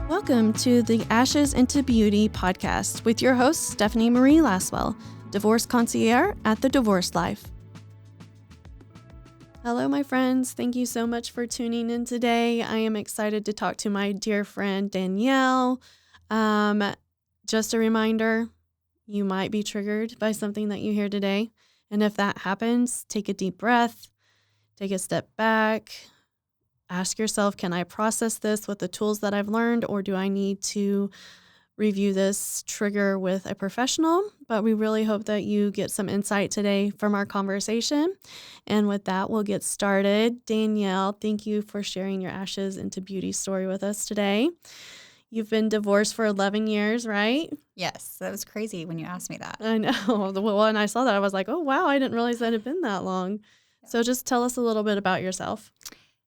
Welcome to the Ashes into Beauty podcast with your host, Stephanie Marie Laswell, divorce concierge at The Divorce Life. Hello, my friends. Thank you so much for tuning in today. I am excited to talk to my dear friend, Danielle. Just a reminder, you might be triggered by something that you hear today. And if that happens, take a deep breath, take a step back. Ask yourself, can I process this with the tools that I've learned, or do I need to review this trigger with a professional? But we really hope that you get some insight today from our conversation. And with that, we'll get started. Danielle, thank you for sharing your Ashes into Beauty story with us today. You've been divorced for 11 years, right? Yes, that was crazy when you asked me that. I know. When I saw that, I was like, oh, wow, I didn't realize that it had been that long. So just tell us a little bit about yourself.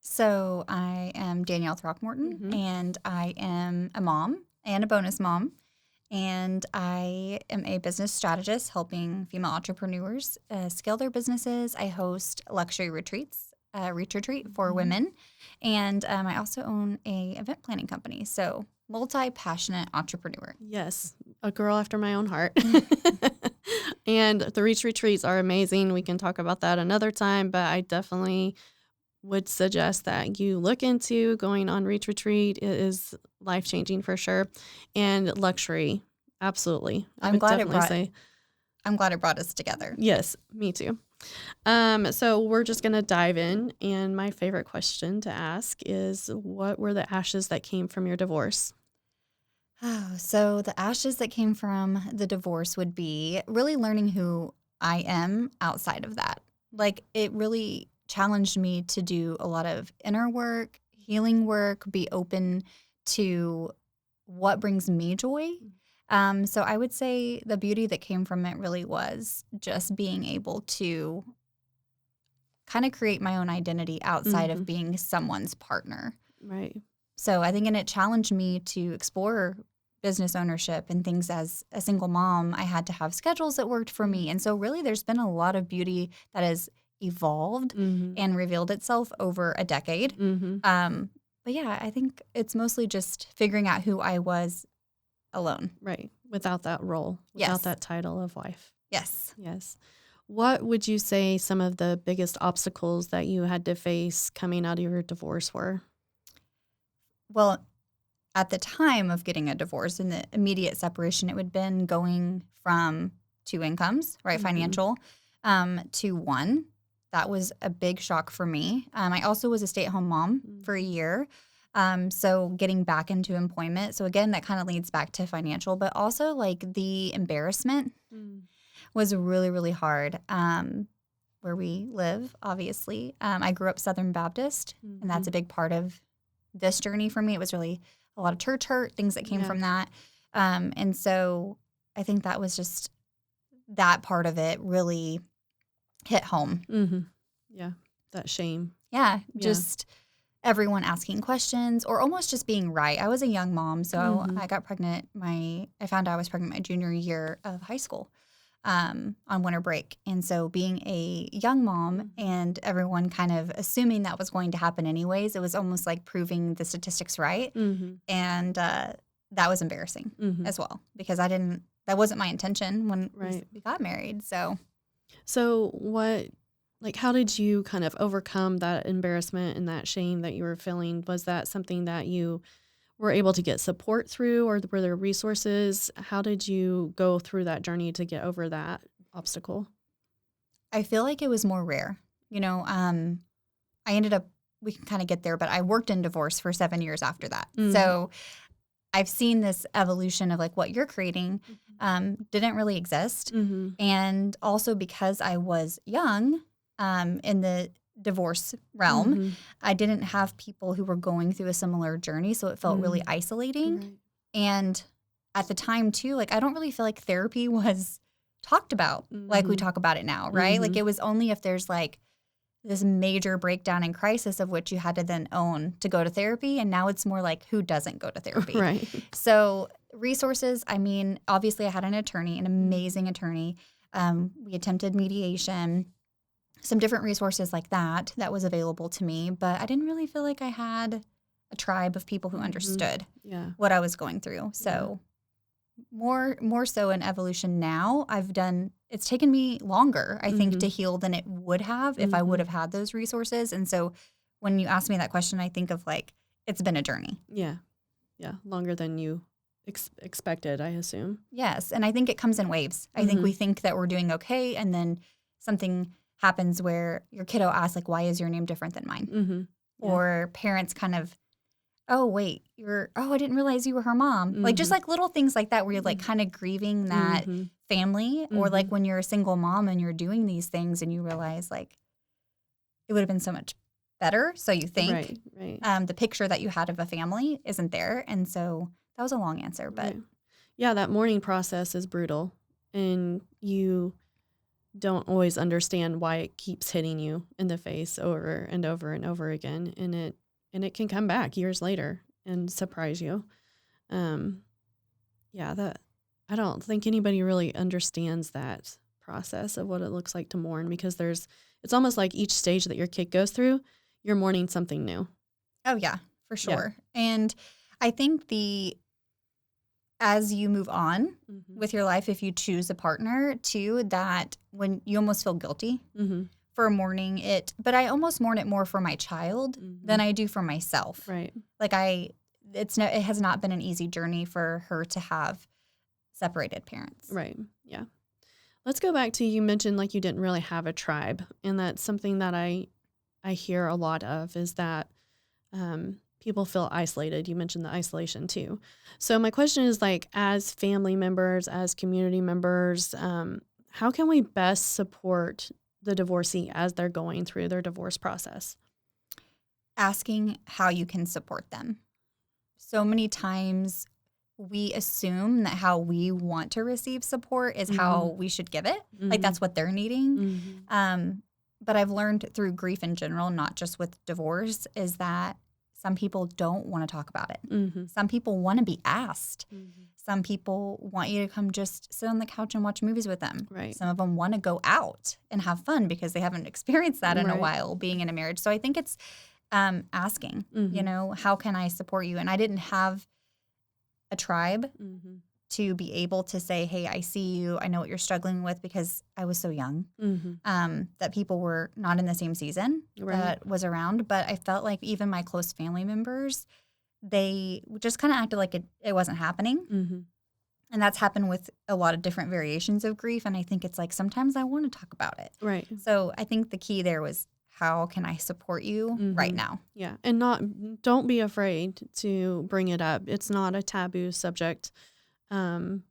So I am Danielle Throckmorton, and I am a mom and a bonus mom, and I am a business strategist helping female entrepreneurs scale their businesses. I host luxury retreats, Reach Retreat for women, and I also own a event planning company. So multi-passionate entrepreneur. Yes, a girl after my own heart. And the Reach Retreats are amazing. We can talk about that another time, but I definitely would suggest that you look into going on Reach Retreat. It is life-changing for sure. And luxury, absolutely. I'm glad it brought us together. Yes, me too. So we're just going to dive in. And my favorite question to ask is, what were the ashes that came from your divorce? Oh, so the ashes that came from the divorce would be really learning who I am outside of that. Like, it really challenged me to do a lot of inner work, healing work, be open to what brings me joy. So I would say the beauty that came from it really was just being able to kind of create my own identity outside of being someone's partner. Right. So I think, and it challenged me to explore business ownership and things. As a single mom, I had to have schedules that worked for me. And so really there's been a lot of beauty that has evolved and revealed itself over a decade. But yeah, I think it's mostly just figuring out who I was alone. Right. Without that role, without that title of wife. Yes. Yes. What would you say some of the biggest obstacles that you had to face coming out of your divorce were? Well, at the time of getting a divorce, in the immediate separation, it would have been going from two incomes, right, financial, to one. That was a big shock for me. I also was a stay-at-home mom for a year, so getting back into employment. So again, that kind of leads back to financial, but also like the embarrassment was really, really hard. Where we live, obviously. I grew up Southern Baptist, and that's a big part of this journey for me. It was really a lot of church hurt, things that came from that. And so I think that was just that part of it really hit home. Yeah, that shame. Yeah, just everyone asking questions or almost just being right. I was a young mom, so I got pregnant. I found out I was pregnant my junior year of high school on winter break. And so being a young mom and everyone kind of assuming that was going to happen anyways, it was almost like proving the statistics right. And that was embarrassing as well, because that wasn't my intention when we got married. So how did you kind of overcome that embarrassment and that shame that you were feeling? Was that something that you were able to get support through, or were there resources? How did you go through that journey to get over that obstacle? I feel like it was more rare. I ended up, we can kind of get there, but I worked in divorce for 7 years after that. So I've seen this evolution of like what you're creating didn't really exist. And also because I was young in the divorce realm, I didn't have people who were going through a similar journey, so it felt really isolating. And at the time too, like I don't really feel like therapy was talked about like we talk about it now, right? Like it was only if there's like this major breakdown and crisis of which you had to then own to go to therapy, and now it's more like who doesn't go to therapy. Right. So resources, I mean, obviously I had an attorney, an amazing attorney. We attempted mediation, some different resources like that was available to me, but I didn't really feel like I had a tribe of people who understood what I was going through. So more so in evolution now, it's taken me longer, I think, to heal than it would have if I would have had those resources. And so when you ask me that question, I think of like, it's been a journey. Yeah. Longer than you expected, I assume. Yes. And I think it comes in waves. I think we think that we're doing okay. And then something happens where your kiddo asks, like, why is your name different than mine? Or parents kind of, oh, wait, I didn't realize you were her mom. Like, just like little things like that where you're like kind of grieving that family. Or like when you're a single mom and you're doing these things and you realize like it would have been so much better. So you think the picture that you had of a family isn't there. And so that was a long answer. But yeah, that mourning process is brutal. And you don't always understand why it keeps hitting you in the face over and over and over again. And it can come back years later and surprise you. I don't think anybody really understands that process of what it looks like to mourn, because it's almost like each stage that your kid goes through, you're mourning something new. Oh yeah, for sure. Yeah. And I think as you move on with your life, if you choose a partner too, that when you almost feel guilty for mourning it, but I almost mourn it more for my child than I do for myself. Right. Like it has not been an easy journey for her to have separated parents. Right. Yeah. Let's go back to, you mentioned like you didn't really have a tribe. And that's something that I hear a lot of, is that people feel isolated. You mentioned the isolation too. So my question is, like, as family members, as community members, how can we best support the divorcee as they're going through their divorce process? Asking how you can support them. So many times we assume that how we want to receive support is how we should give it. Like that's what they're needing. But I've learned through grief in general, not just with divorce, is that some people don't want to talk about it. Some people want to be asked. Some people want you to come just sit on the couch and watch movies with them. Right. Some of them want to go out and have fun because they haven't experienced that in a while, being in a marriage. So I think it's asking, how can I support you? And I didn't have a tribe to be able to say, hey, I see you. I know what you're struggling with, because I was so young that people were not in the same season that was around. But I felt like even my close family members, they just kind of acted like it wasn't happening. And that's happened with a lot of different variations of grief. And I think it's like, sometimes I want to talk about it. Right. So I think the key there was, how can I support you right now? Yeah. And don't be afraid to bring it up. It's not a taboo subject. And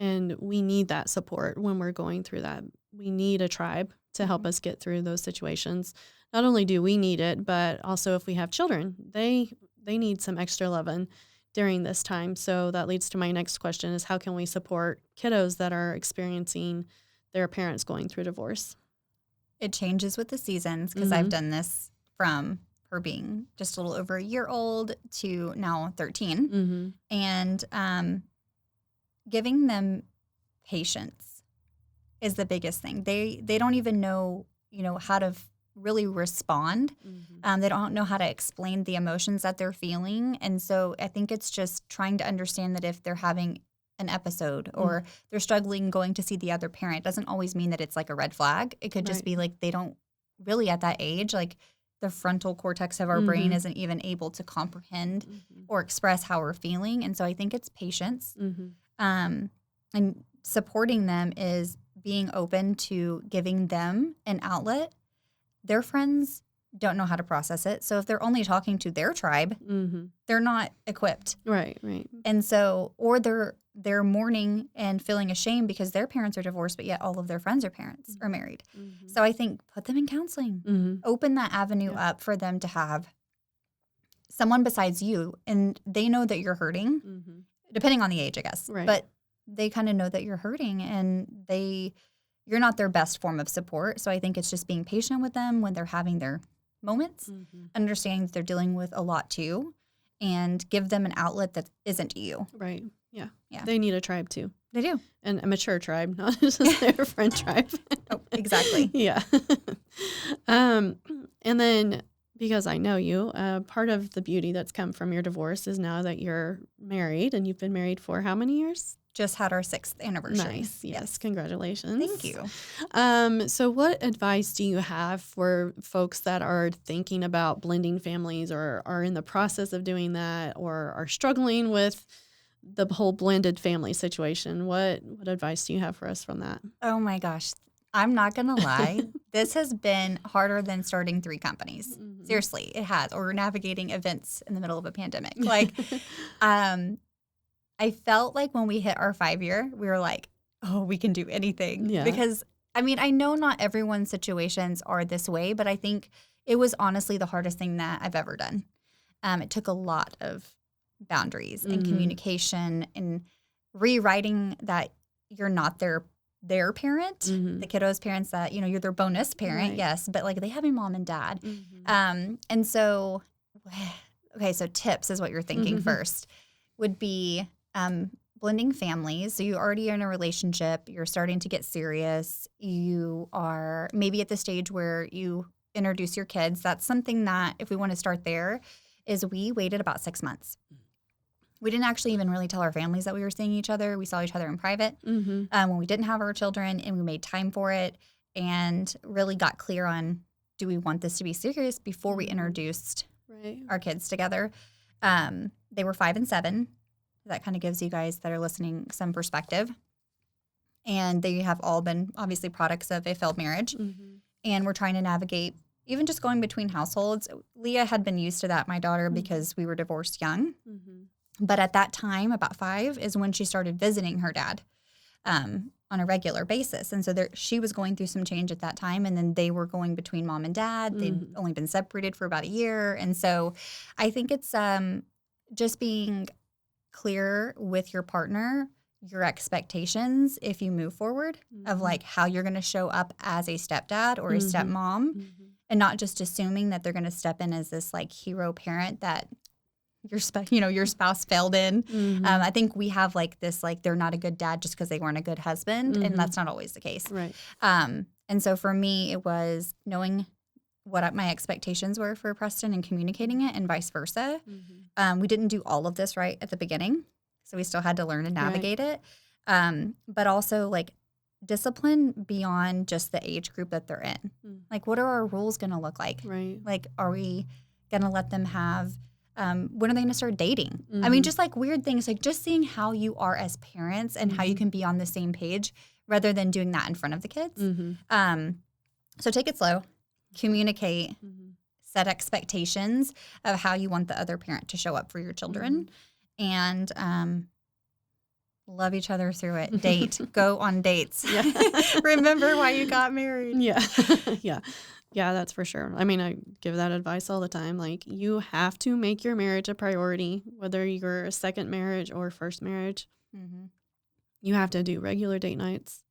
we need that support when we're going through that. We need a tribe to help us get through those situations. Not only do we need it, but also if we have children, they need some extra loving during this time. So that leads to my next question, is how can we support kiddos that are experiencing their parents going through divorce? It changes with the seasons, because I've done this from her being just a little over a year old to now 13. And giving them patience is the biggest thing. They don't even know, how to really respond. They don't know how to explain the emotions that they're feeling. And so I think it's just trying to understand that if they're having an episode or they're struggling going to see the other parent, doesn't always mean that it's like a red flag. It could just be like they don't really, at that age, like the frontal cortex of our brain isn't even able to comprehend or express how we're feeling. And so I think it's patience. And supporting them is being open to giving them an outlet. Their friends don't know how to process it. So if they're only talking to their tribe, they're not equipped. Right. And so, or they're mourning and feeling ashamed because their parents are divorced, but yet all of their friends are married. So I think put them in counseling. Open that avenue up for them to have someone besides you, and they know that you're hurting, depending on the age, I guess. Right. But they kind of know that you're hurting, and you're not their best form of support. So I think it's just being patient with them when they're having their moments, understanding that they're dealing with a lot too, and give them an outlet that isn't you. Right. Yeah. They need a tribe too. They do. And a mature tribe, not just their friend tribe. Oh, exactly. Yeah. And then because I know you, part of the beauty that's come from your divorce is now that you're married, and you've been married for how many years? Just had our 6th anniversary. Nice. Yes. Congratulations. Thank you. So what advice do you have for folks that are thinking about blending families or are in the process of doing that or are struggling with the whole blended family situation? What advice do you have for us from that? Oh my gosh. I'm not going to lie. This has been harder than starting 3 companies. Mhm. Seriously, it has. Or navigating events in the middle of a pandemic. Like, I felt like when we hit our 5-year, we were like, oh, we can do anything. Yeah. Because, I mean, I know not everyone's situations are this way, but I think it was honestly the hardest thing that I've ever done. It took a lot of boundaries and communication and rewriting that you're not their parent, the kiddo's parents, that, you know, you're their bonus parent, Right. yes, but like they have a mom and dad. Mhm. And so, okay, so tips is what you're thinking first would be blending families. So you already are in a relationship, you're starting to get serious, you are maybe at the stage where you introduce your kids. That's something that, if we want to start there, is we waited about 6 months. We didn't actually even really tell our families that we were seeing each other. We saw each other in private when we didn't have our children, and we made time for it and really got clear on, do we want this to be serious before we introduced Right. our kids together. They were 5 and 7. That kind of gives you guys that are listening some perspective. And they have all been obviously products of a failed marriage. And we're trying to navigate even just going between households. Leah had been used to that, my daughter, because we were divorced young. But at that time, about 5, is when she started visiting her dad on a regular basis. And so she was going through some change at that time. And then they were going between mom and dad. They'd only been separated for about a year. And so I think it's just being clear with your partner, your expectations if you move forward, of like how you're going to show up as a stepdad or a stepmom, and not just assuming that they're going to step in as this like hero parent that your spouse failed in. I think we have like this, like they're not a good dad just because they weren't a good husband, and that's not always the case. Right. And so for me, it was knowing what my expectations were for Preston and communicating it, and vice versa. We didn't do all of this right at the beginning, so we still had to learn to navigate it. But also like discipline beyond just the age group that they're in. Like, what are our rules going to look like? Right. Like, are we going to let them have, when are they going to start dating? I mean, just like weird things, like just seeing how you are as parents and how you can be on the same page rather than doing that in front of the kids. So take it slow, communicate, set expectations of how you want the other parent to show up for your children, and love each other through it. Date, go on dates. Remember why you got married. Yeah, that's for sure. I mean, I give that advice all the time. Like, you have to make your marriage a priority, whether you're a second marriage or first marriage. You have to do regular date nights.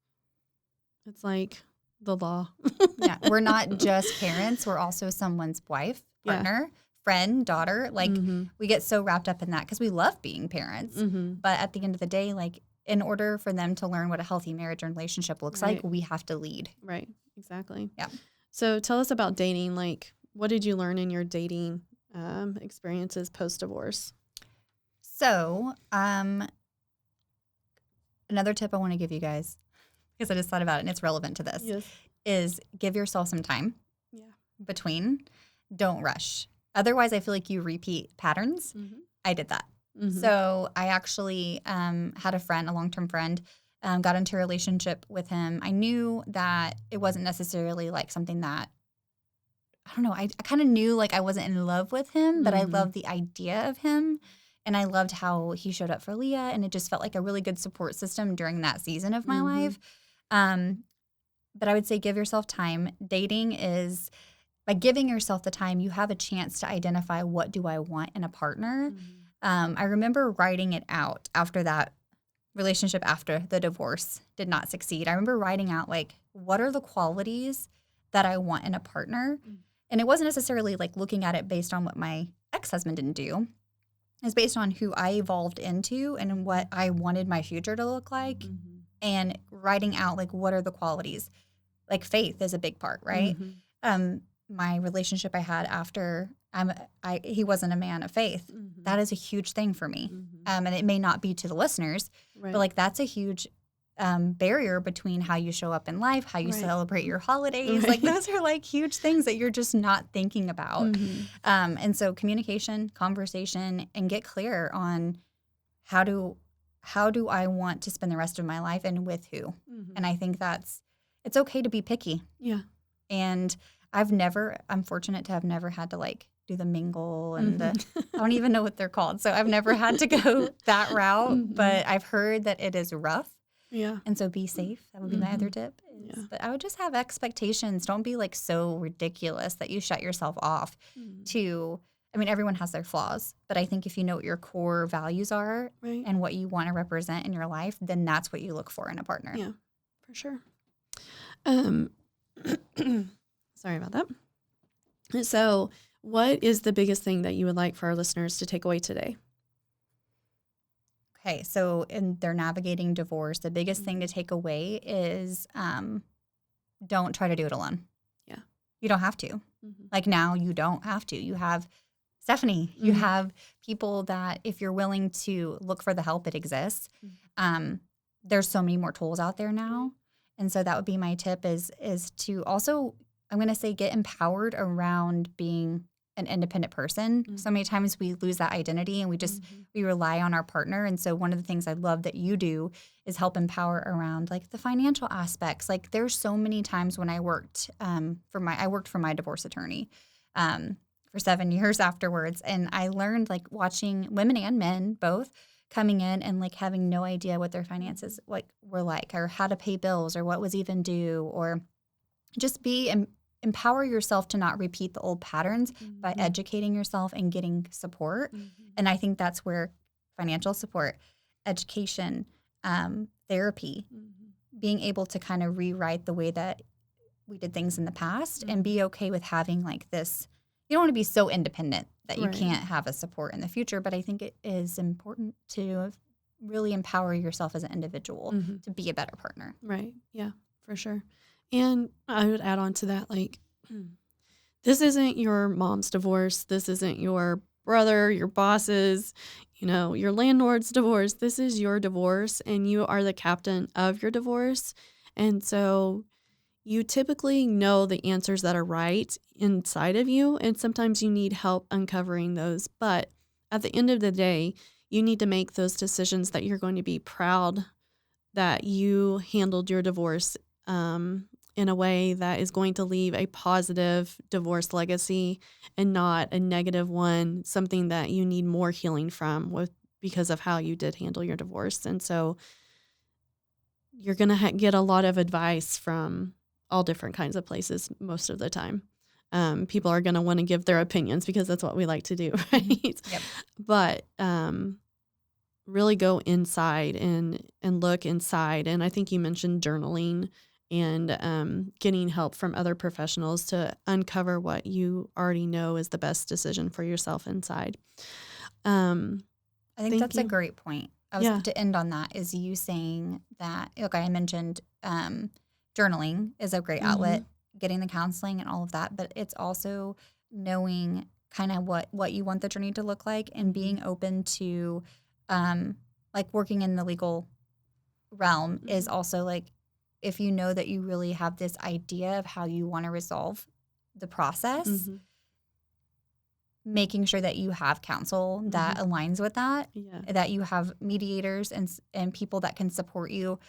It's like the law. Yeah, we're not just parents. We're also someone's wife, partner, friend, daughter. Like, we get so wrapped up in that because we love being parents. But at the end of the day, like, in order for them to learn what a healthy marriage and relationship looks like, we have to lead. Right, exactly. Yeah. So tell us about dating. Like, what did you learn in your dating experiences post-divorce? So, another tip I want to give you guys, because I just thought about it and it's relevant to this, is give yourself some time between. Don't rush. Otherwise, I feel like you repeat patterns. I did that. So I actually had a friend, a long-term friend, got into a relationship with him. I knew that it wasn't necessarily like something that, I don't know, I kind of knew like I wasn't in love with him, but I loved the idea of him. And I loved how he showed up for Leah, and it just felt like a really good support system during that season of my life. But I would say give yourself time. Dating is, by giving yourself the time, you have a chance to identify, what do I want in a partner? I remember writing it out after that relationship, after the divorce did not succeed. I remember writing out, like, what are the qualities that I want in a partner? And it wasn't necessarily like looking at it based on what my ex-husband didn't do. It's based on who I evolved into and what I wanted my future to look like, and writing out, like, what are the qualities? Like, faith is a big part, right? my relationship I had after he wasn't a man of faith. Mm-hmm. That is a huge thing for me. Mm-hmm. And it may not be to the listeners, Right. but like that's a huge barrier between how you show up in life, how you Right. celebrate your holidays. Right. Like those are like huge things that you're just not thinking about. Mm-hmm. And so communication, conversation, and get clear on how do I want to spend the rest of my life and with who. Mm-hmm. And I think it's okay to be picky. Yeah. And I'm fortunate to have never had to like do the mingle and Mm-hmm. I don't even know what they're called. So I've never had to go that route, Mm-hmm. but I've heard that it is rough. Yeah. And so be safe. That would be my other tip. Yeah. But I would just have expectations. Don't be like so ridiculous that you shut yourself off to, I mean, everyone has their flaws, but I think if you know what your core values are Right. and what you want to represent in your life, then that's what you look for in a partner. Yeah, for sure. Sorry about that. So, what is the biggest thing that you would like for our listeners to take away today? Okay, so in they're navigating divorce, the biggest thing to take away is don't try to do it alone. Yeah. You don't have to. Mm-hmm. Like now, you don't have to. You have Stephanie. You have people that if you're willing to look for the help, it exists. There's so many more tools out there now. And so that would be my tip is to also, I'm going to say, get empowered around being an independent person. So many times we lose that identity and we rely on our partner. And so one of the things I love that you do is help empower around like the financial aspects. Like there's so many times when I worked for my divorce attorney for 7 years afterwards. And I learned like watching women and men both coming in and like having no idea what their finances were like or how to pay bills or what was even due or just empower yourself to not repeat the old patterns by educating yourself and getting support. And I think that's where financial support, education, therapy, being able to kind of rewrite the way that we did things in the past and be okay with having like this. You don't want to be so independent that you can't have a support in the future, but I think it is important to really empower yourself as an individual to be a better partner. Right. Yeah, for sure. And I would add on to that, like, this isn't your mom's divorce. This isn't your brother, your boss's, your landlord's divorce. This is your divorce, and you are the captain of your divorce. And so you typically know the answers that are right inside of you, and sometimes you need help uncovering those. But at the end of the day, you need to make those decisions that you're going to be proud that you handled your divorce in a way that is going to leave a positive divorce legacy and not a negative one, something that you need more healing from because of how you did handle your divorce. And so you're going to get a lot of advice from all different kinds of places most of the time. People are going to want to give their opinions because that's what we like to do, right? Yep. But really go inside and look inside. And I think you mentioned journaling and getting help from other professionals to uncover what you already know is the best decision for yourself inside. I think that's a great point. To end on that is you saying that, okay, I mentioned journaling is a great outlet, getting the counseling and all of that, but it's also knowing kind of what you want the journey to look like and being open to like working in the legal realm is also like, if you know that you really have this idea of how you want to resolve the process, making sure that you have counsel that aligns with that, that you have mediators and people that can support you,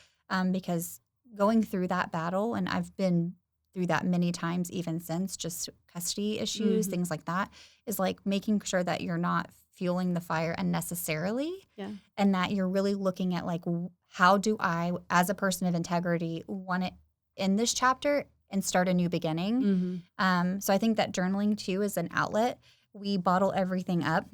because going through that battle, and I've been through that many times even since, just custody issues, things like that, is like making sure that you're not fueling the fire unnecessarily and that you're really looking at like, how do I, as a person of integrity, want to end this chapter and start a new beginning? So I think that journaling too is an outlet. We bottle everything up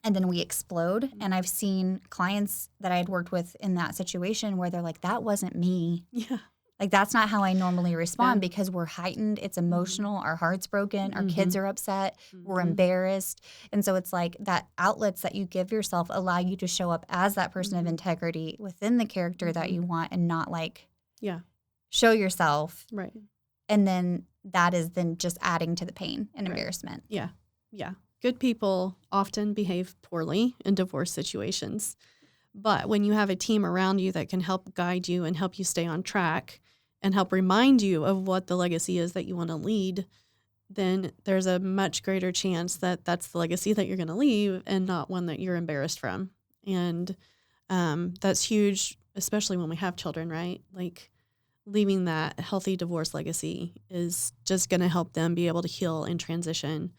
and then we explode. And I've seen clients that I had worked with in that situation where they're like, that wasn't me. Yeah. Like, that's not how I normally respond because we're heightened. It's emotional. Our heart's broken. Our kids are upset. We're embarrassed. And so it's like that outlets that you give yourself allow you to show up as that person of integrity within the character that you want and not like show yourself. Right. And then that is then just adding to the pain and Right. embarrassment. Yeah. Yeah. Good people often behave poorly in divorce situations. But when you have a team around you that can help guide you and help you stay on track and help remind you of what the legacy is that you want to lead, then there's a much greater chance that that's the legacy that you're going to leave and not one that you're embarrassed from. And that's huge, especially when we have children, right? Like leaving that healthy divorce legacy is just going to help them be able to heal and transition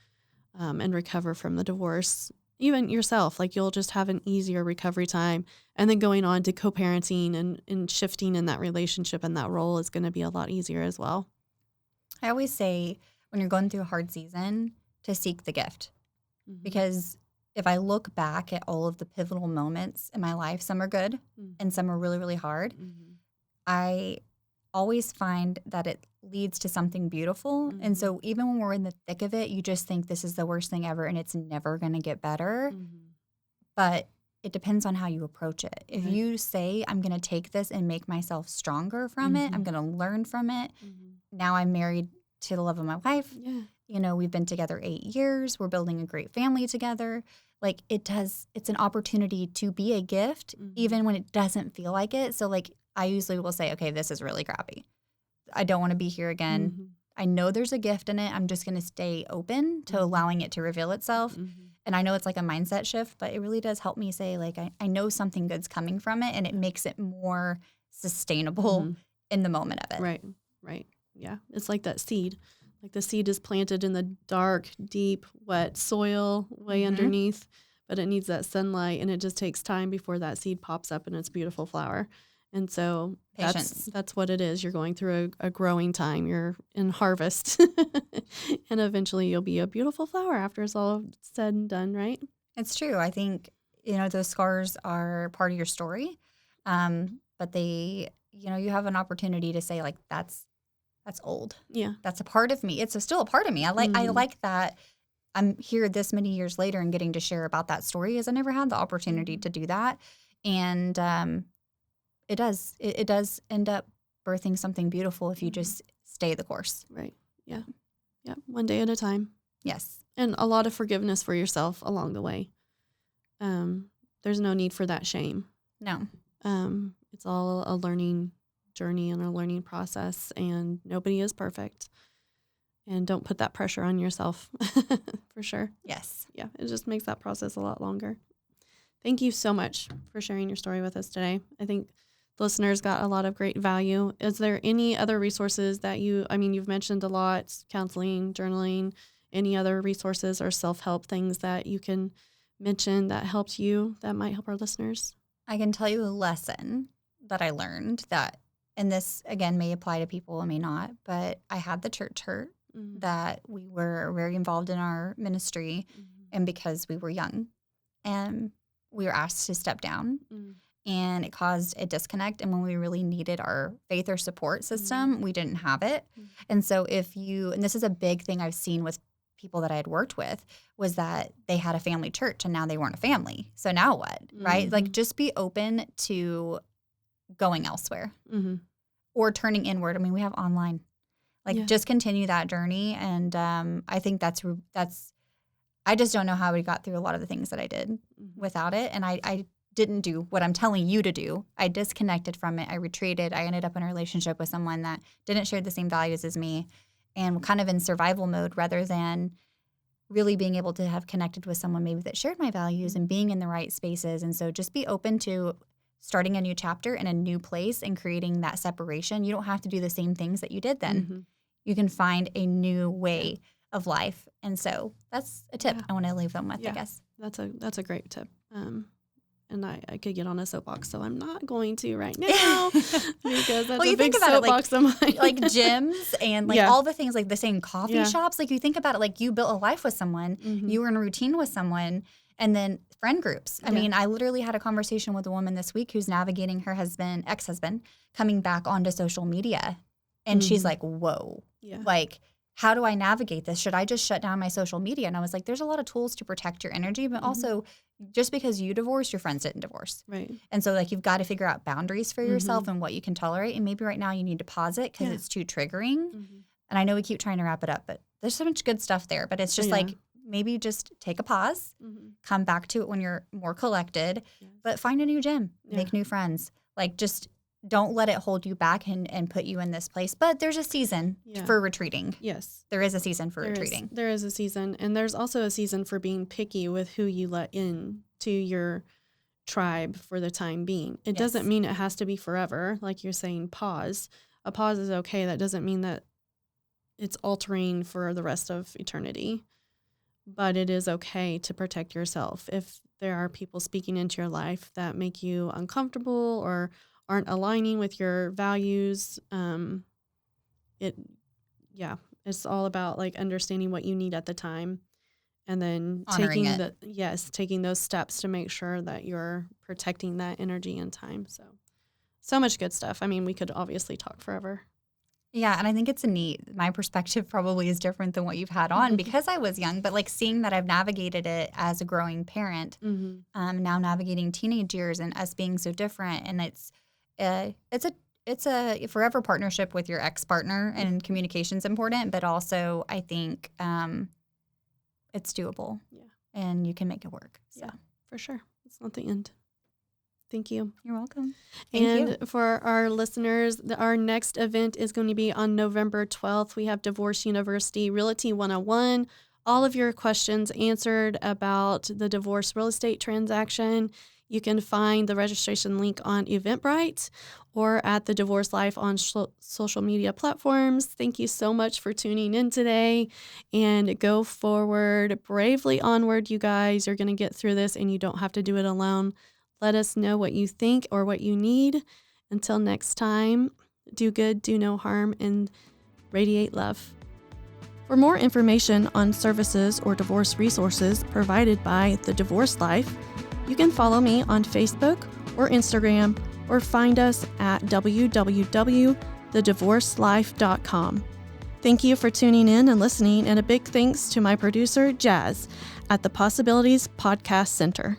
and recover from the divorce. Even yourself, like you'll just have an easier recovery time. And then going on to co-parenting and shifting in that relationship and that role is going to be a lot easier as well. I always say when you're going through a hard season to seek the gift. Mm-hmm. Because if I look back at all of the pivotal moments in my life, some are good and some are really, really hard. Mm-hmm. I always find that it leads to something beautiful. Mm-hmm. And so even when we're in the thick of it, you just think this is the worst thing ever and it's never going to get better. Mm-hmm. But it depends on how you approach it. If Right. you say, I'm going to take this and make myself stronger from it, I'm going to learn from it. Now I'm married to the love of my life. Yeah. You know, we've been together 8 years. We're building a great family together. Like it's an opportunity to be a gift, even when it doesn't feel like it. So like I usually will say, okay, this is really crappy. I don't want to be here again. I know there's a gift in it. I'm just going to stay open to allowing it to reveal itself. And I know it's like a mindset shift, but it really does help me say, like, I know something good's coming from it, and it makes it more sustainable in the moment of it. Right, right. Yeah. It's like that seed. Like the seed is planted in the dark, deep, wet soil way underneath, but it needs that sunlight, and it just takes time before that seed pops up in its beautiful flower. And so that's what it is. You're going through a growing time. You're in harvest. And eventually you'll be a beautiful flower after it's all said and done, right? It's true. I think, you know, those scars are part of your story. But they, you know, you have an opportunity to say, like, that's old. Yeah. That's a part of me. It's still a part of me. I like that I'm here this many years later and getting to share about that story, as I never had the opportunity to do that. And it does end up birthing something beautiful if you just stay the course. Right. Yeah. Yeah. One day at a time. Yes. And a lot of forgiveness for yourself along the way. There's no need for that shame. No. It's all a learning journey and a learning process, and nobody is perfect. And don't put that pressure on yourself for sure. Yes. Yeah. It just makes that process a lot longer. Thank you so much for sharing your story with us today. I think listeners got a lot of great value. Is there any other resources that you've mentioned a lot, counseling, journaling, any other resources or self-help things that you can mention that helped you that might help our listeners? I can tell you a lesson that I learned that, and this again may apply to people, it may not, but I had the church hurt that we were very involved in our ministry, and because we were young and we were asked to step down. And it caused a disconnect. And when we really needed our faith or support system, we didn't have it. And so and this is a big thing I've seen with people that I had worked with, was that they had a family church and now they weren't a family. So now what, right? Like just be open to going elsewhere or turning inward. I mean, we have online. Like just continue that journey. And I think that's I just don't know how we got through a lot of the things that I did without it. And I didn't do what I'm telling you to do. I disconnected from it. I retreated. I ended up in a relationship with someone that didn't share the same values as me and kind of in survival mode rather than really being able to have connected with someone maybe that shared my values and being in the right spaces. And so just be open to starting a new chapter in a new place and creating that separation. You don't have to do the same things that you did then. You can find a new way of life. And so that's a tip I want to leave them with, I guess. That's a great tip. And I could get on a soapbox, so I'm not going to right now because that's a big soapbox of mine. Like gyms and like all the things, like the same coffee shops. Like you think about it, like you built a life with someone, you were in a routine with someone, and then friend groups. I mean, I literally had a conversation with a woman this week who's navigating her ex-husband, coming back onto social media. And she's like, whoa, like, how do I navigate this? Should I just shut down my social media? And I was like, there's a lot of tools to protect your energy, but also just because you divorced, your friends didn't divorce. Right. And so like you've got to figure out boundaries for yourself and what you can tolerate. And maybe right now you need to pause it because it's too triggering. And I know we keep trying to wrap it up, but there's so much good stuff there. But it's just Yeah. like, maybe just take a pause, come back to it when you're more collected, but find a new gym, make new friends. Like, just don't let it hold you back and put you in this place. But there's a season for retreating. Yes. There is a season for retreating. There is a season. And there's also a season for being picky with who you let in to your tribe for the time being. It doesn't mean it has to be forever. Like you're saying, pause. A pause is okay. That doesn't mean that it's altering for the rest of eternity. But it is okay to protect yourself. If there are people speaking into your life that make you uncomfortable or aren't aligning with your values, it's all about like understanding what you need at the time, and then taking those steps to make sure that you're protecting that energy and time. So much good stuff. I mean, we could obviously talk forever. Yeah, and I think it's my perspective probably is different than what you've had on because I was young, but like seeing that I've navigated it as a growing parent, now navigating teenage years and us being so different. And it's a forever partnership with your ex-partner, and communication's important, but also I think it's doable and you can make it work. So. Yeah, for sure. It's not the end. Thank you. You're welcome. Thank you. For our listeners, our next event is going to be on November 12th. We have Divorce University Realty 101. All of your questions answered about the divorce real estate transaction. You can find the registration link on Eventbrite or at the Divorce Life on social media platforms. Thank you so much for tuning in today, and go forward, bravely onward, you guys. You're going to get through this, and you don't have to do it alone. Let us know what you think or what you need. Until next time, do good, do no harm, and radiate love. For more information on services or divorce resources provided by The Divorce Life, you can follow me on Facebook or Instagram, or find us at www.thedivorcelife.com. Thank you for tuning in and listening, and a big thanks to my producer, Jazz, at the Possibilities Podcast Center.